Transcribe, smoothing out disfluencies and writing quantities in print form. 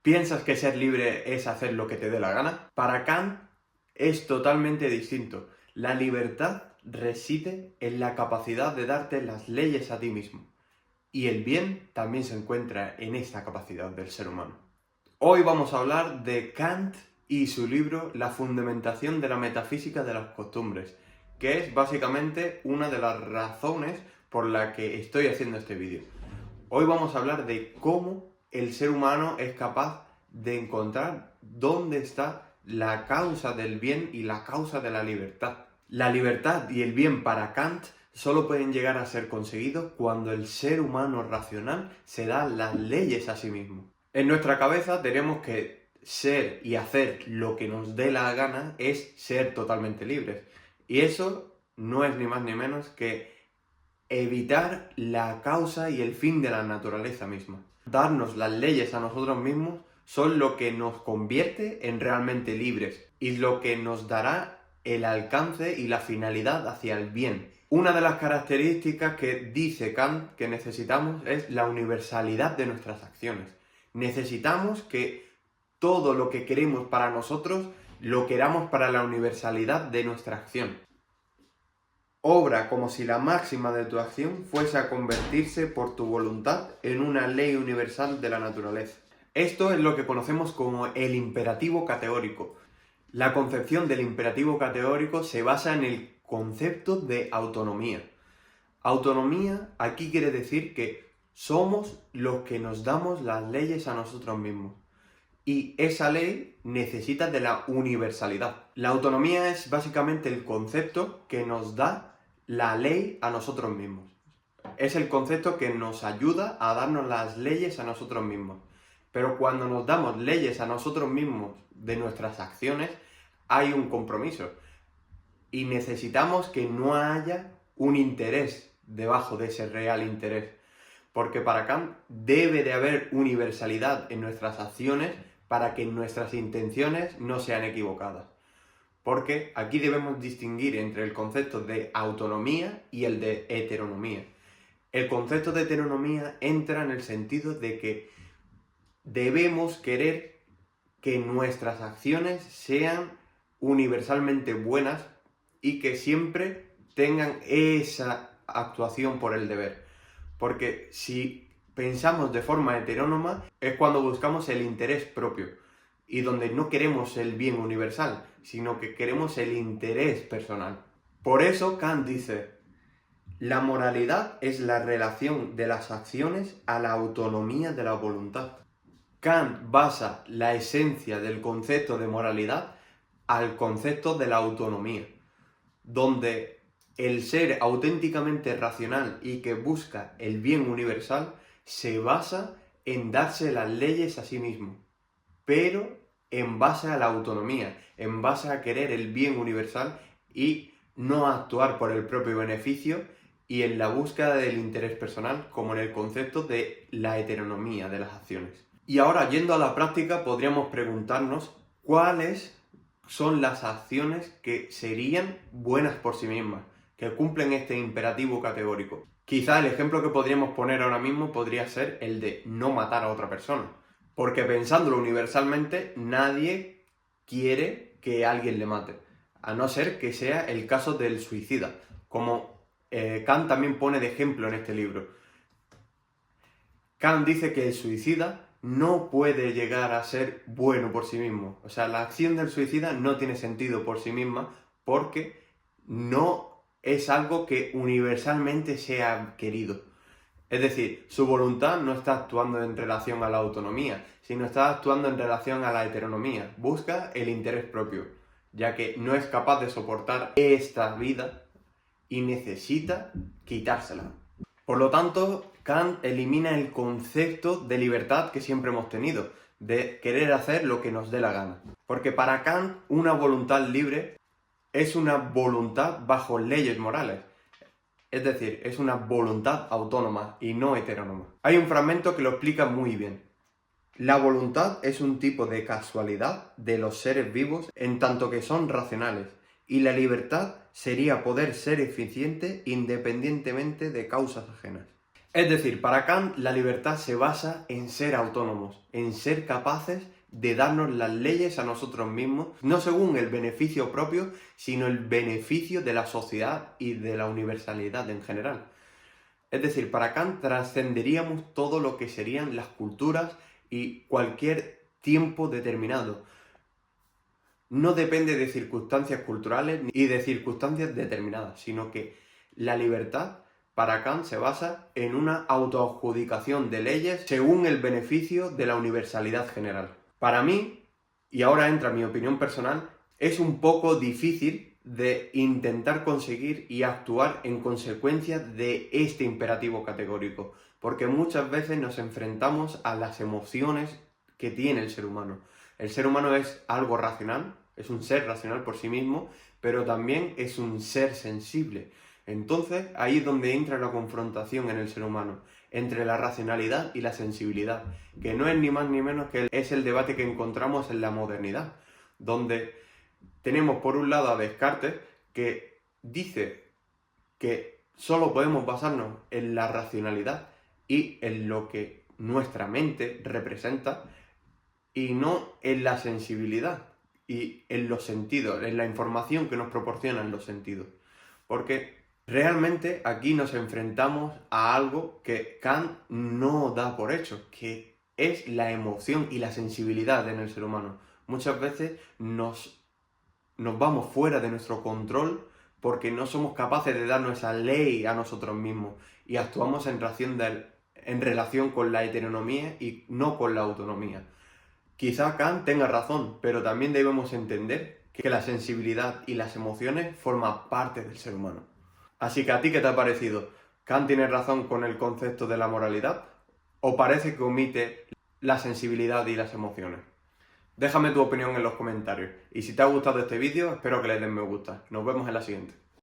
¿Piensas que ser libre es hacer lo que te dé la gana? Para Kant es totalmente distinto. La libertad reside en la capacidad de darte las leyes a ti mismo. Y el bien también se encuentra en esta capacidad del ser humano. Hoy vamos a hablar de Kant y su libro La fundamentación de la metafísica de las costumbres, que es básicamente una de las razones por la que estoy haciendo este vídeo. Hoy vamos a hablar de cómo el ser humano es capaz de encontrar dónde está la causa del bien y la causa de la libertad. La libertad y el bien para Kant solo pueden llegar a ser conseguidos cuando el ser humano racional se da las leyes a sí mismo. En nuestra cabeza tenemos que ser y hacer lo que nos dé la gana es ser totalmente libres. Y eso no es ni más ni menos que evitar la causa y el fin de la naturaleza misma. Darnos las leyes a nosotros mismos son lo que nos convierte en realmente libres y lo que nos dará el alcance y la finalidad hacia el bien. Una de las características que dice Kant que necesitamos es la universalidad de nuestras acciones. Necesitamos que todo lo que queremos para nosotros lo queramos para la universalidad de nuestra acción. Obra como si la máxima de tu acción fuese a convertirse por tu voluntad en una ley universal de la naturaleza. Esto es lo que conocemos como el imperativo categórico. La concepción del imperativo categórico se basa en el concepto de autonomía. Autonomía aquí quiere decir que somos los que nos damos las leyes a nosotros mismos. Y esa ley necesita de la universalidad. La autonomía es básicamente el concepto que nos da la ley a nosotros mismos. Es el concepto que nos ayuda a darnos las leyes a nosotros mismos. Pero cuando nos damos leyes a nosotros mismos de nuestras acciones, hay un compromiso. Y necesitamos que no haya un interés debajo de ese real interés. Porque para Kant debe de haber universalidad en nuestras acciones para que nuestras intenciones no sean equivocadas. Porque aquí debemos distinguir entre el concepto de autonomía y el de heteronomía. El concepto de heteronomía entra en el sentido de que debemos querer que nuestras acciones sean universalmente buenas y que siempre tengan esa actuación por el deber. Porque si pensamos de forma heterónoma es cuando buscamos el interés propio y donde no queremos el bien universal, sino que queremos el interés personal. Por eso Kant dice, la moralidad es la relación de las acciones a la autonomía de la voluntad. Kant basa la esencia del concepto de moralidad al concepto de la autonomía, donde el ser auténticamente racional y que busca el bien universal se basa en darse las leyes a sí mismo, pero en base a la autonomía, en base a querer el bien universal y no actuar por el propio beneficio y en la búsqueda del interés personal, como en el concepto de la heteronomía de las acciones. Y ahora, yendo a la práctica, podríamos preguntarnos cuáles son las acciones que serían buenas por sí mismas, que cumplen este imperativo categórico. Quizá el ejemplo que podríamos poner ahora mismo podría ser el de no matar a otra persona. Porque pensándolo universalmente, nadie quiere que alguien le mate, a no ser que sea el caso del suicida, como Kant también pone de ejemplo en este libro. Kant dice que el suicida no puede llegar a ser bueno por sí mismo. O sea, la acción del suicida no tiene sentido por sí misma porque no es algo que universalmente sea querido. Es decir, su voluntad no está actuando en relación a la autonomía, sino está actuando en relación a la heteronomía. Busca el interés propio, ya que no es capaz de soportar esta vida y necesita quitársela. Por lo tanto, Kant elimina el concepto de libertad que siempre hemos tenido, de querer hacer lo que nos dé la gana. Porque para Kant, una voluntad libre es una voluntad bajo leyes morales. Es decir, es una voluntad autónoma y no heterónoma. Hay un fragmento que lo explica muy bien. La voluntad es un tipo de casualidad de los seres vivos en tanto que son racionales, y la libertad sería poder ser eficiente independientemente de causas ajenas. Es decir, para Kant la libertad se basa en ser autónomos, en ser capaces de darnos las leyes a nosotros mismos, no según el beneficio propio, sino el beneficio de la sociedad y de la universalidad en general. Es decir, para Kant trascenderíamos todo lo que serían las culturas y cualquier tiempo determinado. No depende de circunstancias culturales y de circunstancias determinadas, sino que la libertad para Kant se basa en una autoadjudicación de leyes según el beneficio de la universalidad general. Para mí, y ahora entra mi opinión personal, es un poco difícil de intentar conseguir y actuar en consecuencia de este imperativo categórico, porque muchas veces nos enfrentamos a las emociones que tiene el ser humano. El ser humano es algo racional, es un ser racional por sí mismo, pero también es un ser sensible. Entonces, ahí es donde entra la confrontación en el ser humano, entre la racionalidad y la sensibilidad, que no es ni más ni menos que es el debate que encontramos en la modernidad, donde tenemos por un lado a Descartes, que dice que solo podemos basarnos en la racionalidad y en lo que nuestra mente representa, y no en la sensibilidad y en los sentidos, en la información que nos proporcionan los sentidos. Porque realmente aquí nos enfrentamos a algo que Kant no da por hecho, que es la emoción y la sensibilidad en el ser humano. Muchas veces nos vamos fuera de nuestro control porque no somos capaces de darnos esa ley a nosotros mismos y actuamos en relación con la heteronomía y no con la autonomía. Quizá Kant tenga razón, pero también debemos entender que la sensibilidad y las emociones forman parte del ser humano. Así que, ¿a ti qué te ha parecido? ¿Kant tiene razón con el concepto de la moralidad? ¿O parece que omite la sensibilidad y las emociones? Déjame tu opinión en los comentarios. Y si te ha gustado este vídeo, espero que le des me gusta. Nos vemos en la siguiente.